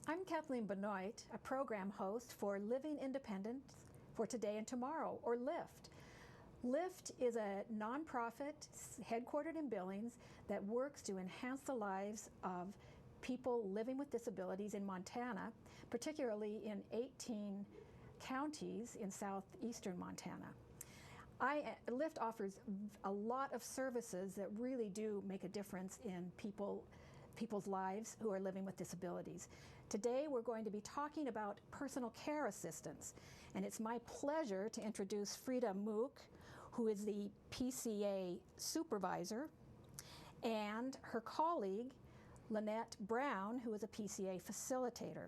I'm Kathleen Benoit, a program host for Living Independent for Today and Tomorrow, or LIFTT. LIFTT is a nonprofit headquartered in Billings that works to enhance the lives of people living with disabilities in Montana, particularly in 18 counties in southeastern Montana. LIFTT offers a lot of services that really do make a difference in people's lives who are living with disabilities. Today we're going to be talking about personal care assistants, and it's my pleasure to introduce Freda Mook, who is the PCA supervisor, and her colleague Lanette Brown, who is a PCA facilitator.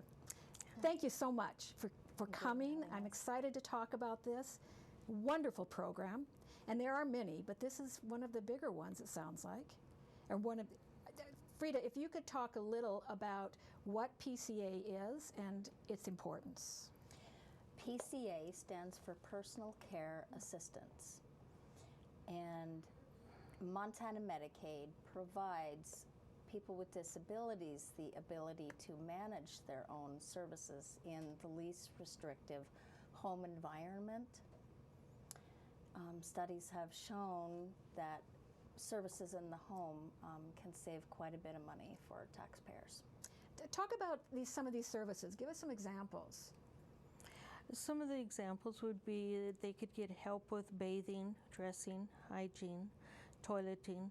Thank you so much for coming. I'm excited to talk about this wonderful program, and there are many, but this is one of the bigger ones, it sounds like. Freda, if you could talk a little about what PCA is and its importance. PCA stands for Personal Care Assistants, and Montana Medicaid provides people with disabilities the ability to manage their own services in the least restrictive home environment. Studies have shown that services in the home can save quite a bit of money for taxpayers. Talk about some of these services. Give us some examples. Some of the examples would be that they could get help with bathing, dressing, hygiene, toileting.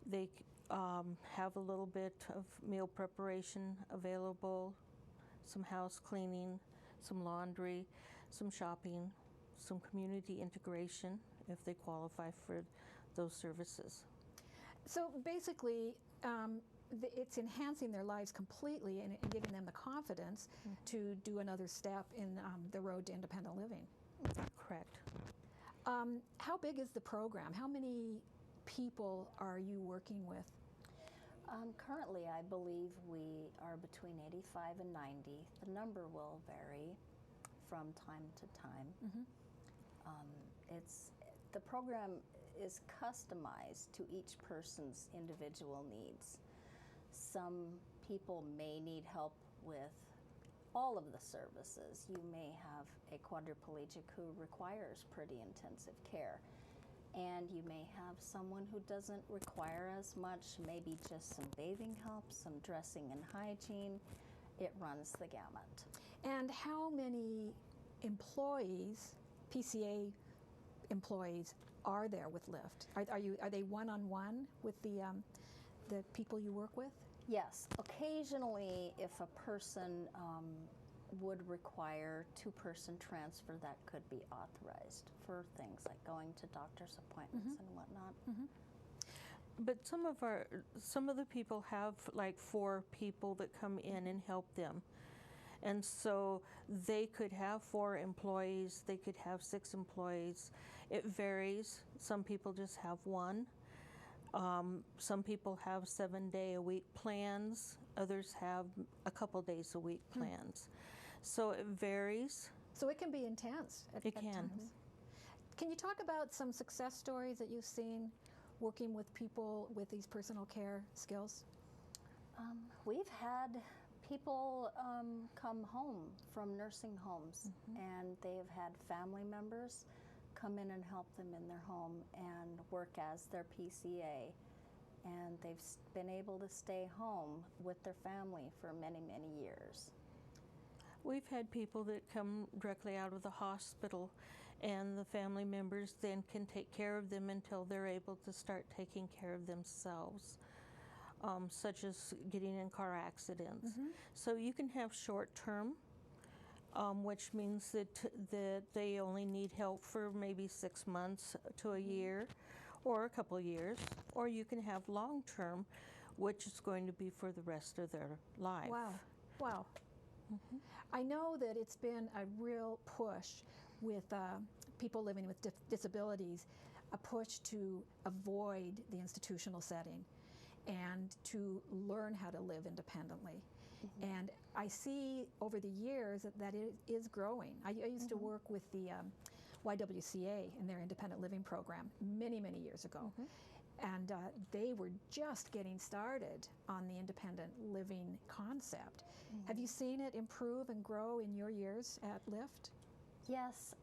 They have a little bit of meal preparation available, some house cleaning, some laundry, some shopping, some community integration if they qualify for those services. So basically, it's enhancing their lives completely and giving them the confidence to do another step in the road to independent living. Correct. How big is the program? How many people are you working with? Currently, I believe we are between 85 and 90. The number will vary from time to time. The program is customized to each person's individual needs. Some people may need help with all of the services. You may have a quadriplegic who requires pretty intensive care, and you may have someone who doesn't require as much, maybe just some bathing help, some dressing and hygiene. It runs the gamut. And how many employees, PCA employees, are there with LIFTT? Are they one-on-one with the people you work with? Yes. Occasionally, if a person would require two-person transfer, that could be authorized for things like going to doctor's appointments and whatnot. But some of the people have like 4 people that come in and help them. And so they could have 4 employees, they could have 6 employees. It varies. Some people just have 1. Some people have 7-day-a-week plans. Others have a couple days a week plans. So it varies. So it can be intense at times. Can you talk about some success stories that you've seen working with people with these personal care skills? We've had people come home from nursing homes, and they have had family members come in and help them in their home and work as their PCA, and they've been able to stay home with their family for many, many years. We've had people that come directly out of the hospital, and the family members then can take care of them until they're able to start taking care of themselves. Such as getting in car accidents. So you can have short-term, which means that they only need help for maybe 6 months to a year or a couple of years, or you can have long-term, which is going to be for the rest of their life. Wow, wow. I know that it's been a real push with people living with disabilities, a push to avoid the institutional setting and to learn how to live independently. And I see over the years that it is growing. I used to work with the YWCA in their independent living program many, many years ago. And they were just getting started on the independent living concept. Have you seen it improve and grow in your years at LIFTT? Yes,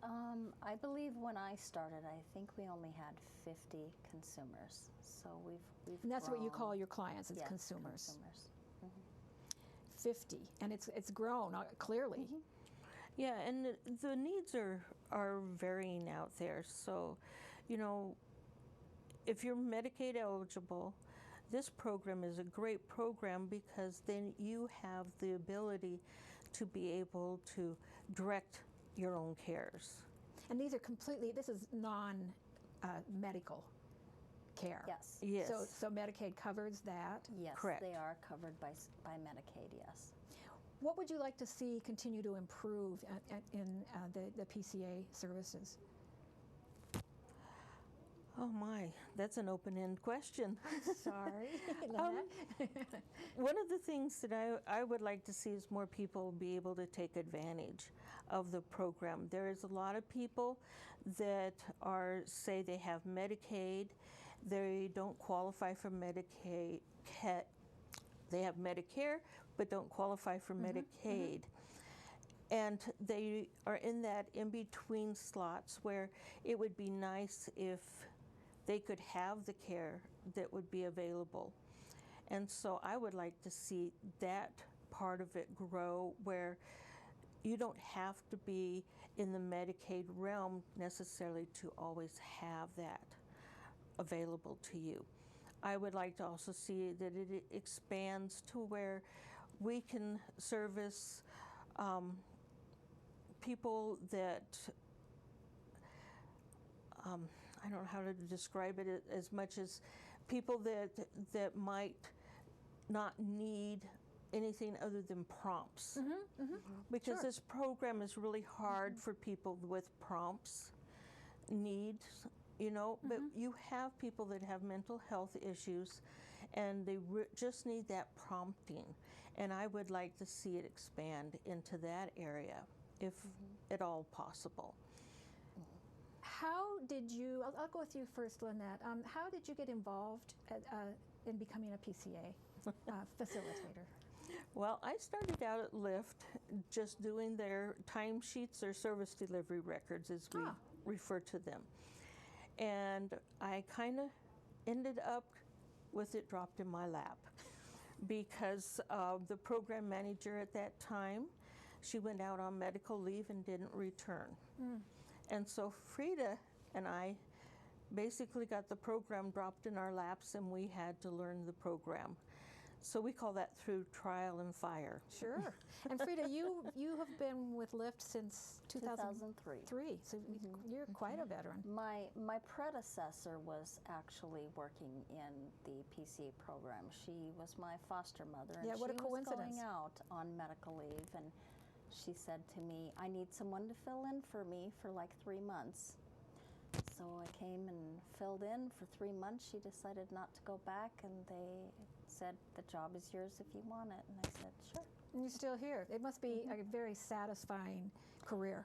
I believe when I started, I think we only had 50 consumers. So we've And that's what you grown. call your clients, it's Yes, consumers. 50, Mm-hmm. and it's grown clearly. Mm-hmm. Yeah, and the needs are varying out there. So, you know, if you're Medicaid eligible, this program is a great program because then you have the ability to be able to direct your own cares. And these are this is non-medical care. Yes. Yes. So Medicaid covers that. Yes, Correct. they are covered by Medicaid, yes. What would you like to see continue to improve in the PCA services? Oh my, that's an open-end question. Sorry, Lanette. One of the things that I would like to see is more people be able to take advantage of the program. There is a lot of people that say they have Medicaid, they don't qualify for Medicaid, they have Medicare, but don't qualify for Medicaid. And they are in that in-between slots where it would be nice if they could have the care that would be available. And so I would like to see that part of it grow where you don't have to be in the Medicaid realm necessarily to always have that available to you. I would like to also see that it expands to where we can service people that I don't know how to describe it as much as people that might not need anything other than prompts. Because Sure. this program is really hard for people with prompts needs, you know, but you have people that have mental health issues and they just need that prompting. And I would like to see it expand into that area if at all possible. How did you, I'll go with you first, Lanette. How did you get involved in becoming a PCA facilitator? Well, I started out at LIFTT just doing their timesheets or service delivery records, as we refer to them. And I kind of ended up with it dropped in my lap because the program manager at that time, she went out on medical leave and didn't return. And so Freda and I basically got the program dropped in our laps and we had to learn the program. So we call that through trial and fire. Sure. And Freda, you have been with LIFTT since 2003. So you're quite a veteran. My predecessor was actually working in the PCA program. She was my foster mother, and Yeah, what a she was coincidence. going out on medical leave, and she said to me, "I need someone to fill in for me for like 3 months." So I came and filled in for 3 months. She decided not to go back, and they said, "The job is yours if you want it." And I said, "Sure." And you're still here. It must be a very satisfying career.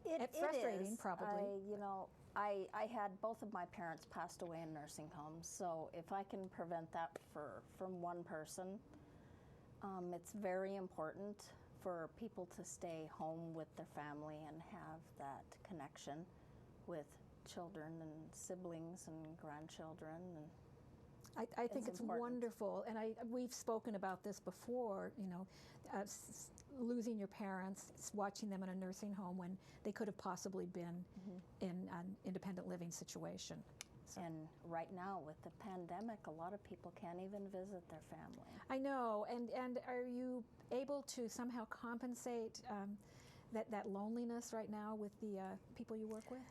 It frustrating, is. probably. I had both of my parents passed away in nursing homes, so if I can prevent that from one person, it's very important for people to stay home with their family and have that connection with children and siblings and grandchildren. And I think it's important. wonderful, and we've spoken about this before. You know, losing your parents, watching them in a nursing home when they could have possibly been in an independent living situation. So. And right now with the pandemic, a lot of people can't even visit their family. I know, and are you able to somehow compensate that loneliness right now with the people you work with?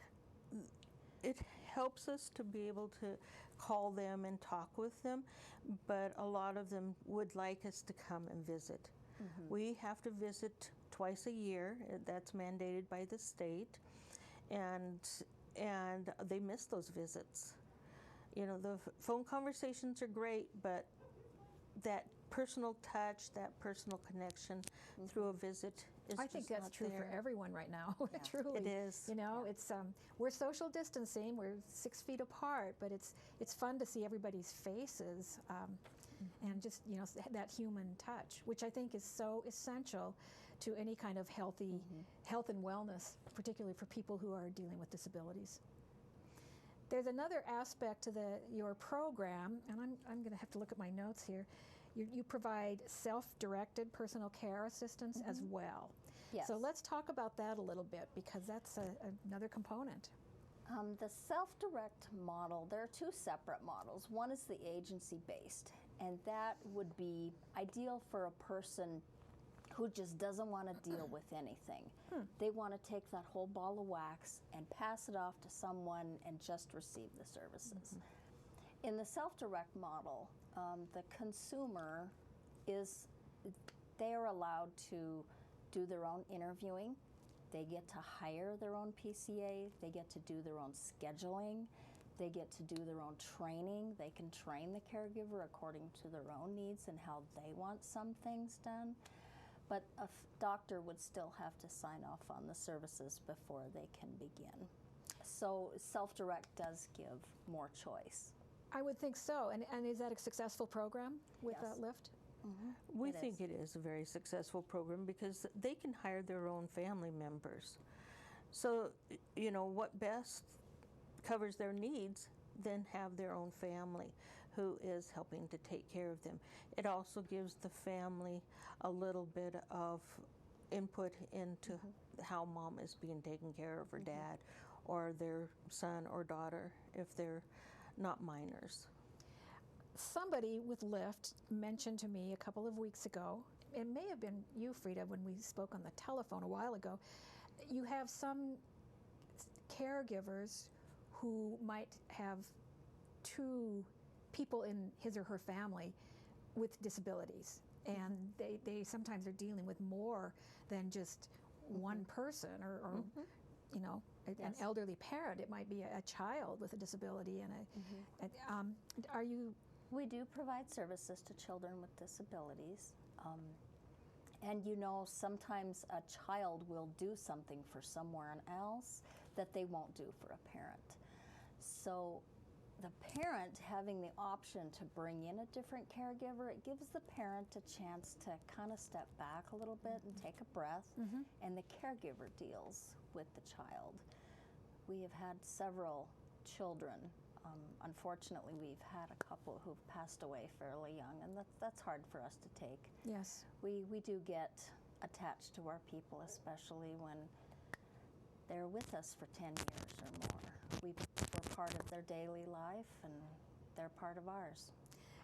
It helps us to be able to call them and talk with them, but a lot of them would like us to come and visit. We have to visit twice a year. That's mandated by the state, and they miss those visits. You know, the phone conversations are great, but that personal touch, that personal connection through a visit is I think just that's not true there. for everyone right now. Yeah. Truly, It is. You know, it's we're social distancing. We're 6 feet apart, but it's fun to see everybody's faces and just that human touch, which I think is so essential to any kind of healthy health and wellness, particularly for people who are dealing with disabilities. There's another aspect to your program, and I'm going to have to look at my notes here. You provide self-directed personal care assistance as well. Yes. So let's talk about that a little bit, because that's another component. The self-direct model, there are two separate models. One is the agency-based, and that would be ideal for a person who just doesn't want to deal with anything. They want to take that whole ball of wax and pass it off to someone and just receive the services. In the self-direct model, the consumer they are allowed to do their own interviewing. They get to hire their own PCA. They get to do their own scheduling. They get to do their own training. They can train the caregiver according to their own needs and how they want some things done. But a doctor would still have to sign off on the services before they can begin. So self-direct does give more choice. I would think so. And is that a successful program with Yes. LIFTT? We think it is a very successful program because they can hire their own family members. So, what best covers their needs than have their own family who is helping to take care of them. It also gives the family a little bit of input into how mom is being taken care of, or dad, or their son or daughter if they're not minors. Somebody with LIFTT mentioned to me a couple of weeks ago, it may have been you, Freda, when we spoke on the telephone a while ago, you have some caregivers who might have 2 people in his or her family with disabilities, and they sometimes are dealing with more than just one person or an elderly parent. It might be a child with a disability and We do provide services to children with disabilities. And sometimes a child will do something for someone else that they won't do for a parent. So the parent having the option to bring in a different caregiver, it gives the parent a chance to kind of step back a little bit and take a breath, and the caregiver deals with the child. We have had several children. Unfortunately, we've had a couple who've passed away fairly young, and that's hard for us to take. yes. We do get attached to our people, especially when they're with us for 10 years or more. We're part of their daily life, and they're part of ours.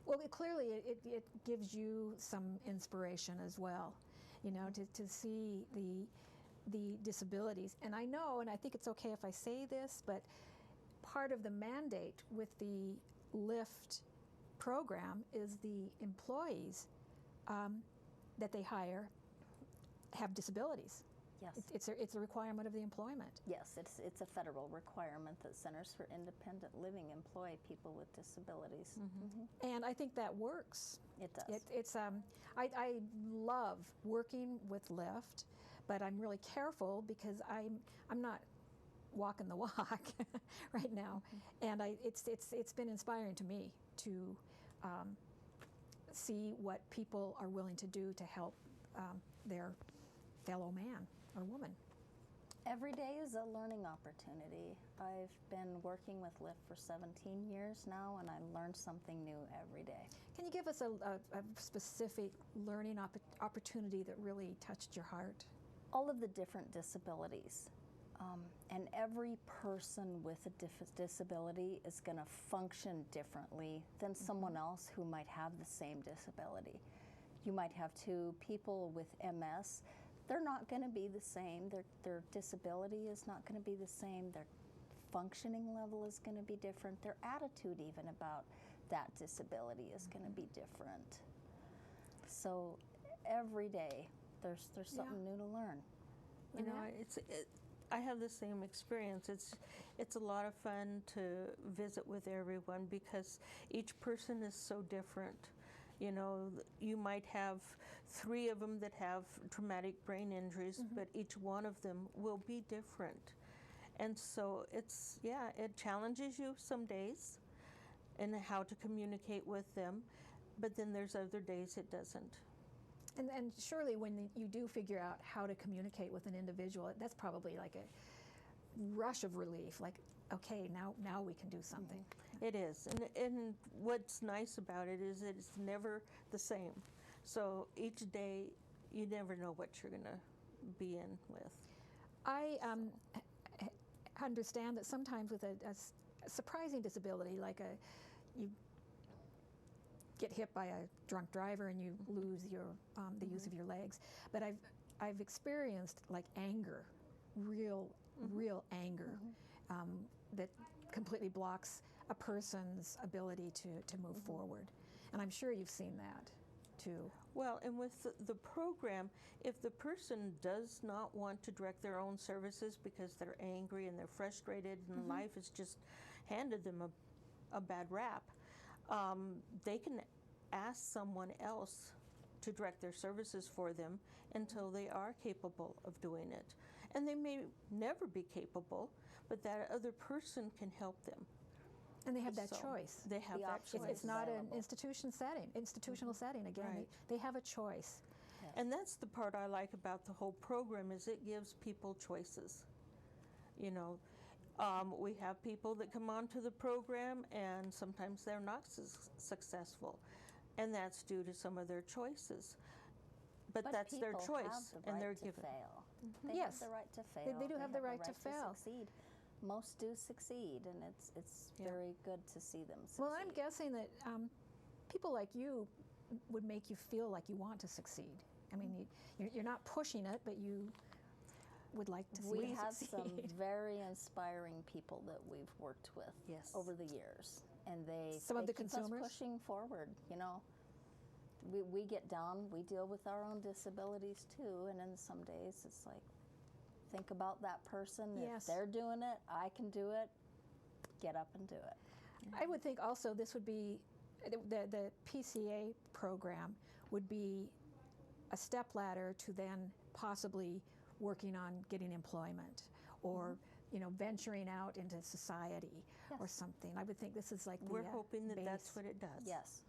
Well, clearly it gives you some inspiration as well, to see the disabilities. And I know, and I think it's okay if I say this, but part of the mandate with the LIFTT program is the employees that they hire have disabilities. Yes. It's a requirement of the employment. Yes, it's a federal requirement that Centers for Independent Living employ people with disabilities. And I think that works. It does. I love working with LIFTT, but I'm really careful because I'm not walking the walk right now, and it's been inspiring to me to see what people are willing to do to help their fellow man or woman. Every day is a learning opportunity. I've been working with LIFTT for 17 years now, and I learn something new every day. Can you give us a specific learning opportunity that really touched your heart? All of the different disabilities. And every person with a disability is going to function differently than someone else who might have the same disability. You might have 2 people with MS. They're not going to be the same. Their disability is not going to be the same. Their functioning level is going to be different. Their attitude even about that disability is going to be different. So every day there's something new to learn. I have the same experience. It's a lot of fun to visit with everyone because each person is so different. You might have 3 of them that have traumatic brain injuries, Mm-hmm. but each one of them will be different. And so it's, yeah, it challenges you some days and how to communicate with them, but then there's other days it doesn't. And surely when you do figure out how to communicate with an individual, that's probably like a rush of relief, like, okay, now we can do something. It is, and what's nice about it is it's never the same. So each day, you never know what you're gonna be in with. I understand that sometimes with a surprising disability, like you get hit by a drunk driver and you lose your the use of your legs. But I've experienced like anger, real anger, that completely blocks a person's ability to move forward. And I'm sure you've seen that too. Well, and with the program, if the person does not want to direct their own services because they're angry and they're frustrated and life has just handed them a bad rap, they can ask someone else to direct their services for them until they are capable of doing it. And they may never be capable, but that other person can help them. And they have that So choice. They have The that option choice. It's not an available. institutional setting. Again, Right. they have a choice. And that's the part I like about the whole program is it gives people choices. You know, we have people that come onto the program and sometimes they're not successful, and that's due to some of their choices. But that's their people choice, have the and right they're to given. fail. They Yes. have the right to fail. They do have the right to fail. succeed. Most do succeed, and it's Yeah. very good to see them succeed. Well, I'm guessing that people like you would make you feel like you want to succeed. I mean, you're not pushing it, but you would like to see We them have succeed. some very inspiring people that we've worked with Yes. over the years, and Some of they the keep consumers? us pushing forward. You know, we get down, we deal with our own disabilities too, and then some days it's like, think about that person. Yes. If they're doing it, I can do it. Get up and do it. I would think also this would be, the PCA program would be a stepladder to then possibly working on getting employment or venturing out into society or Yes. something. I would think this is like the We're hoping that base. that's what it does. Yes.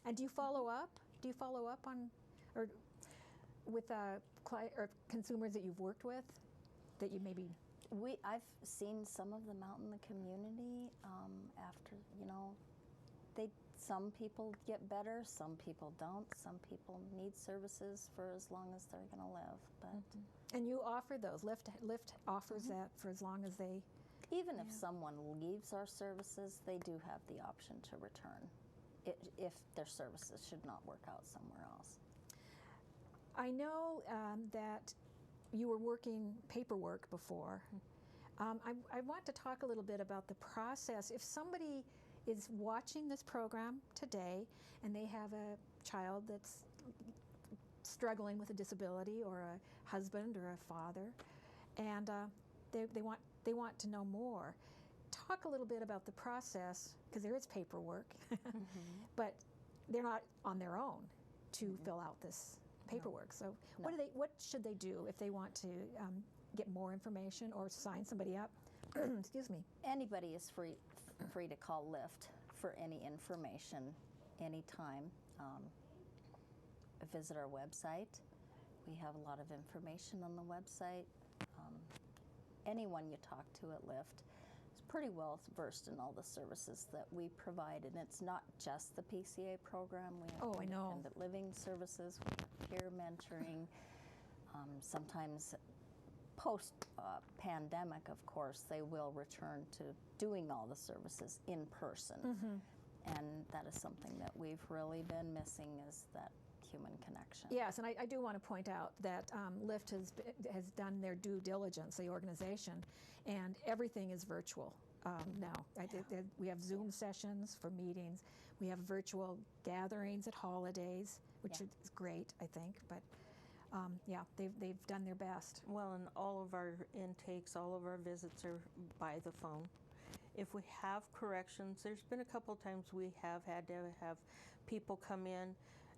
And do you follow up? Do you follow up on, or with or consumers that you've worked with that you maybe? I've seen some of them out in the community after, some people get better, some people don't, some people need services for as long as they're going to live. But And you offer those. LIFTT offers that for as long as they. even if someone leaves our services, they do have the option to return if their services should not work out somewhere else. I know that you were working paperwork before. I want to talk a little bit about the process. If somebody is watching this program today and they have a child that's struggling with a disability or a husband or a father, and they want to know more, talk a little bit about the process, because there is paperwork, but they're not on their own to fill out this paperwork. So No. what should they do if they want to get more information or sign somebody up? Excuse me. Anybody is free to call LIFTT for any information anytime. Visit our website. We have a lot of information on the website. Anyone you talk to at LIFTT is pretty well versed in all the services that we provide, and it's not just the PCA program. We have Oh, I know. independent living services, we have peer mentoring. Sometimes post-pandemic, of course, they will return to doing all the services in person. And that is something that we've really been missing, is that human connection. Yes, and I do want to point out that LIFTT has done their due diligence, the organization, and everything is virtual now. We have Zoom sessions for meetings. We have virtual gatherings at holidays, which Yeah. is great, I think. But yeah, they've done their best. Well, and all of our intakes, all of our visits are by the phone. If we have corrections, there's been a couple times we have had to have people come in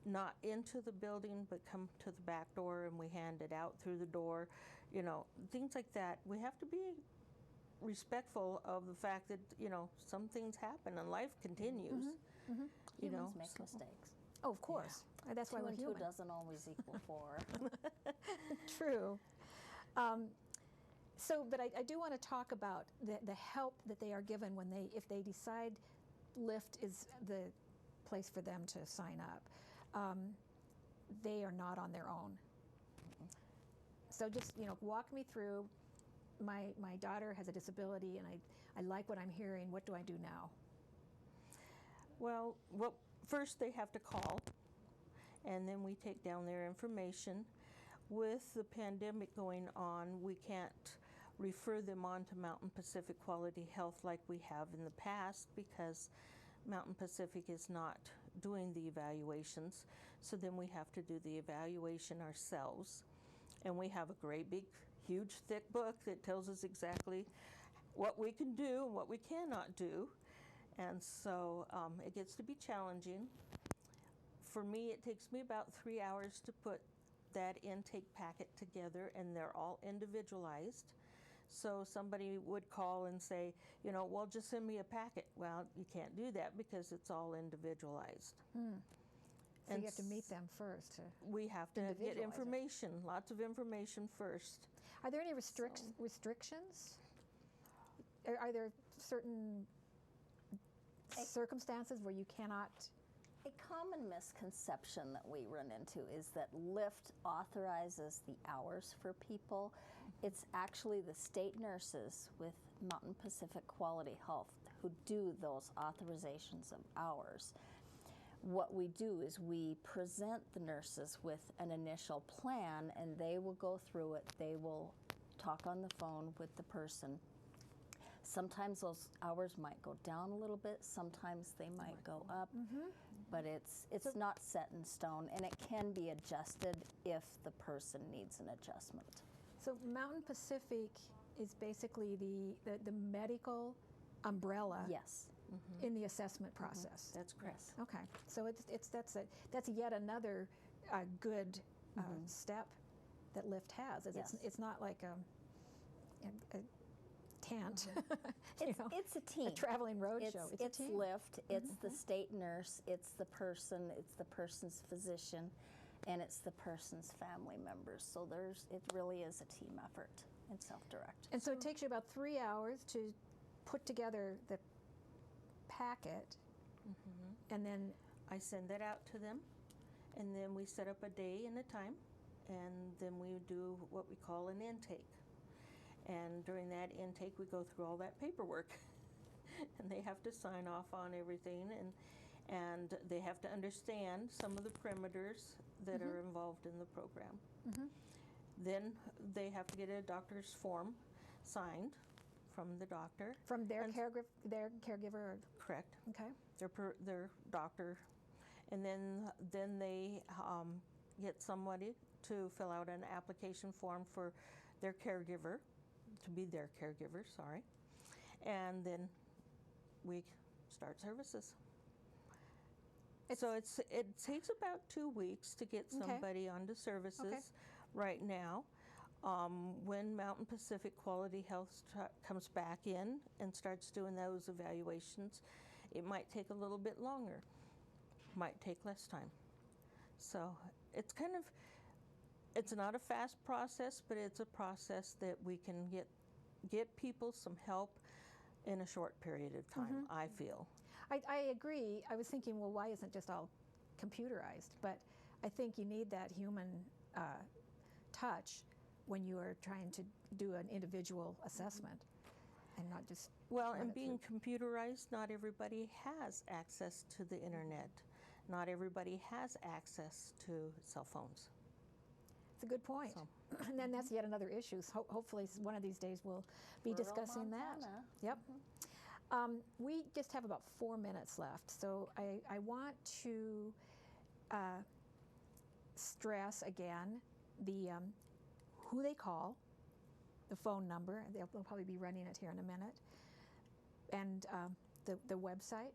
not into the building, but come to the back door and we hand it out through the door, you know, things like that. We have to be respectful of the fact that, you know, some things happen and life continues. You know, Humans make mistakes. Oh, of course. That's why Two we're and two human. doesn't always equal 4. True. But I do want to talk about the help that they are given when if they decide LIFTT is the place for them to sign up. They are not on their own. So just, you know, walk me through. My daughter has a disability, and I like what I'm hearing. What do I do now? Well, first they have to call, and then we take down their information. With the pandemic going on, we can't refer them on to Mountain Pacific Quality Health like we have in the past, because Mountain Pacific is not doing the evaluations. So then we have to do the evaluation ourselves. And we have a great big, huge, thick book that tells us exactly what we can do and what we cannot do. And so it gets to be challenging. For me, it takes me about 3 hours to put that intake packet together, and they're all individualized. So somebody would call and say, you know, well, just send me a packet. Well, you can't do that because it's all individualized. So you have to meet them first. We have to get individualize it. information, lots of information first. Are there any restrictions? Are there certain circumstances where you cannot? A common misconception that we run into is that LIFTT authorizes the hours for people. It's actually the state nurses with Mountain Pacific Quality Health who do those authorizations of hours. What we do is we present the nurses with an initial plan, and they will go through it. They will talk on the phone with the person. Sometimes those hours might go down a little bit, sometimes they might go up, but it's not set in stone, and it can be adjusted if the person needs an adjustment. So Mountain Pacific is basically the medical umbrella. Yes. In the assessment process. That's correct. Yes. Okay, so that's yet another good step that LIFTT has. Yes. It's not like a tent. It's a team. A traveling roadshow. It's a team. LIFTT. It's the state nurse. It's the person. It's the person's physician, and it's the person's family members. So it really is a team effort and self-direct. And so it takes you about 3 hours to put together the packet, and then I send that out to them, and then we set up a day and a time, and then we do what we call an intake. And during that intake, we go through all that paperwork, and they have to sign off on everything, and they have to understand some of the parameters that are involved in the program. Then they have to get a doctor's form signed from the doctor. from their caregiver. Correct. Okay. Their doctor, and then they get somebody to fill out an application form for their caregiver, to be their caregiver, sorry, and then we start services. So it takes about 2 weeks to get somebody onto services right now. When Mountain Pacific Quality Health comes back in and starts doing those evaluations, it might take a little bit longer, might take less time. So it's it's not a fast process, but it's a process that we can get people some help in a short period of time, I feel. I agree. I was thinking, well, why isn't it just all computerized? But I think you need that human touch when you are trying to do an individual assessment, and not just Well, run and it being through. computerized, not everybody has access to the internet. Not everybody has access to cell phones. It's a good point. So. And then that's yet another issue. So hopefully one of these days we'll be Rural discussing that. Montana. Yep. We just have about 4 minutes left, so I want to stress again the who they call, the phone number. They'll probably be running it here in a minute, and the website.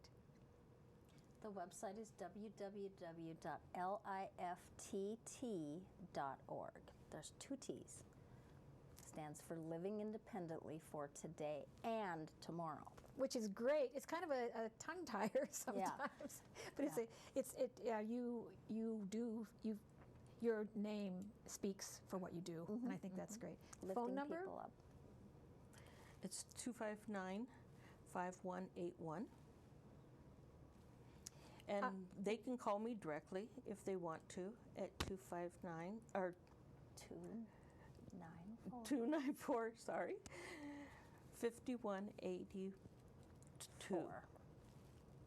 The website is www.liftt.org. There's 2 T's. Stands for Living Independently for Today and Tomorrow. Which is great. It's kind of a tongue tire sometimes, but your name speaks for what you do, and I think that's great. Lifting Phone number? people up. It's 259-5181. And they can call me directly if they want to at 259 or 294, sorry, 5182.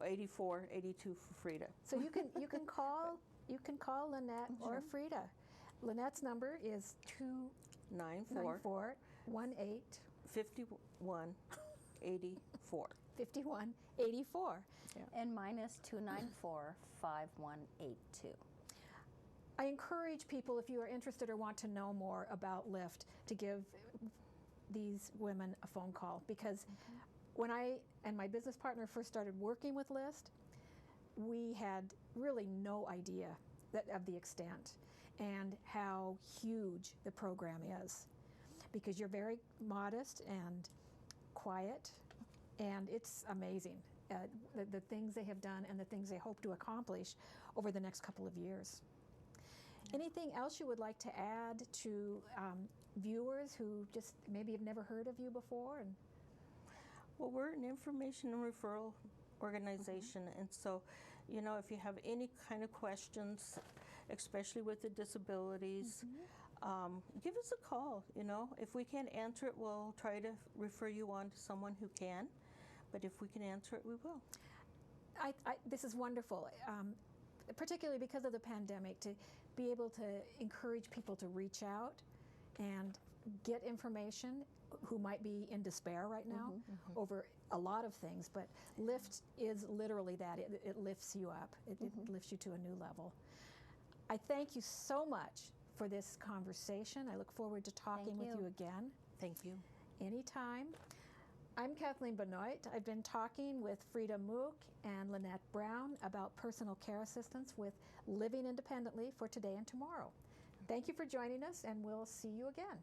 84, 82 for Freda. So you can call Lanette or Freda. Lanette's number is 294 294-18 5184. 5184. And mine is 294-5182. I encourage people, if you are interested or want to know more about LIFTT, to give these women a phone call, because when I and my business partner first started working with LIFTT, we had really no idea of the extent and how huge the program is, because you're very modest and quiet, and it's amazing the things they have done and the things they hope to accomplish over the next couple of years. Anything else you would like to add to viewers who just maybe have never heard of you before? Well, we're an information and referral organization, and so, you know, if you have any kind of questions, especially with the disabilities, give us a call. You know, if we can't answer it, we'll try to refer you on to someone who can, but if we can answer it, we will. This is wonderful, particularly because of the pandemic, to be able to encourage people to reach out and get information who might be in despair right now over a lot of things, but LIFTT is literally that. It lifts you up. It lifts you to a new level. I thank you so much for this conversation. I look forward to talking with you again. Thank you. Anytime. I'm Kathleen Benoit. I've been talking with Freda Mook and Lanette Brown about personal care assistance with Living Independently for Today and Tomorrow. Thank you for joining us, and we'll see you again.